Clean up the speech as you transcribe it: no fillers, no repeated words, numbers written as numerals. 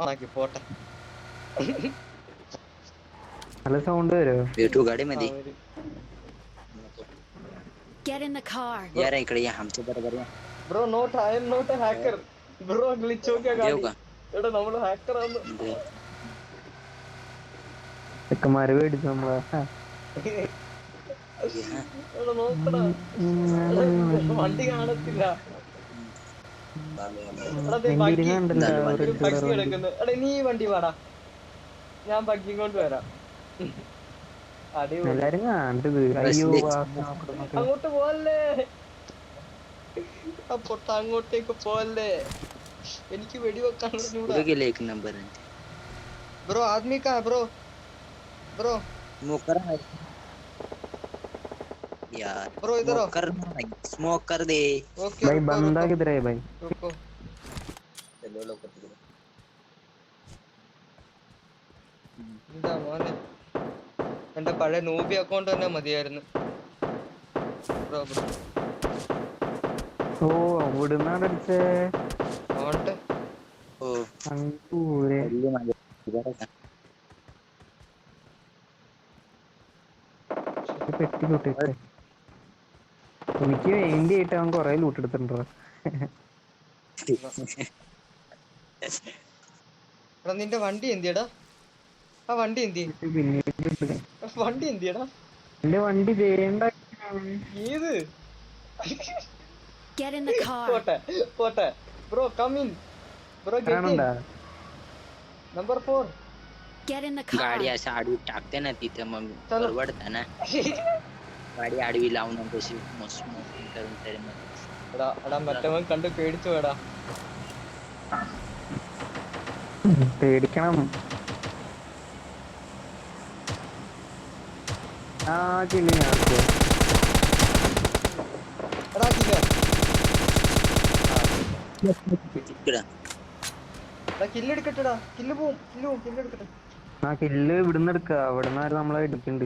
ആക്കി പോട്ടെ. നല്ല സൗണ്ട് വരുമോ? गाड़ी में दी Get in the car. यार इकडे या हमसे बरोबर या bro not I am not a hacker bro. Glitch നോക്കിയാ देव ഗാഡി. का എടാ നമ്മള് ഹാക്കർ ആണ്. ചെക്കന്മാര് പേടിച്ചു നമ്മളെ. എടാ നോക്കടാ, വണ്ടി കാണത്തില്ല. എടാ ദേ എന്റെ ബഗ്ഗി കണ്ടല്ലോ ഒരു റെഡ് കളർ ബഗ്ഗി വണ്ടി. കിടക്കുന്നു. എടാ നീ ഈ വണ്ടി വാടാ, ഞാൻ ബഗ്ഗി കൊണ്ട് വരാം. അടിപൊളി. എല്ലാരും കണ്ടത്. അയ്യോ അങ്ങോട്ട് പോവല്ലേ, പൊട്ട അങ്ങോട്ടേക്ക് പോവല്ലേ, എനിക്ക് വെടിവെക്കാൻ पूरे के लिए एक नंबर है ബ്രോ. ആദ്മി കാ ബ്രോ? ബ്രോ स्मोक कर यार ബ്രോ ഇതറോ. स्मोक कर दे ഓക്കേ भाई റുക്കോ बंदा റുക്കോ किधर है भाई? റുക്കോ. चलो लो कर दो എന്താ മോനെ, എന്റെ പഴയ നൂബി അക്കൗണ്ട് തന്നെ മതിയായിരുന്നു ബ്രോ. ബ്രോ ഓ അവിടുന്നാണ് അടിച്ചേ. ഓട്ടെ. ओ അങ്ങൂരെ अगले मांगे इधर का പെട്ടി ലൂട്ടിട്ടെ. എനിക്ക് വേണ്ടിയായിട്ട് അവൻ കൊറേ ലൂട്ട് എടുത്തിട്ടുണ്ടോ. എടാ നിന്റെ വണ്ടി എന്തിയടാ? ആ വണ്ടി എന്തി? പിന്നീട് വണ്ടി എന്തിയടാ? എന്റെ വണ്ടി വേണ്ട. ഏത്? Get in the car. പോട്ടെ പോട്ടെ bro. Come in bro. Get in. കാണണ്ടാ number 4. Get in the car. गाडी अशा आडवी टाकते ना तिथे मग चलो. परवडतं ना गाडी आडवी लावून तशी मस्त स्मोकिंग करून तरी मग എടാ എടാ മറ്റവൻ കണ്ട് പേടിച്ചു വേടാ. പേടിക്കണം. ആ കിളി ഞാക്കോ എടാ കില്ല. तिकडं എടാ കില്ല് എടുക്കട്ടെടാ. കില്ല് പോവും കില്ല് എടുക്കട്ടെ. ആ കില്ല് ഇവിടുന്ന് എടുക്ക. അവിടുന്ന് ആരും നമ്മളെ എടുക്കണ്ട്.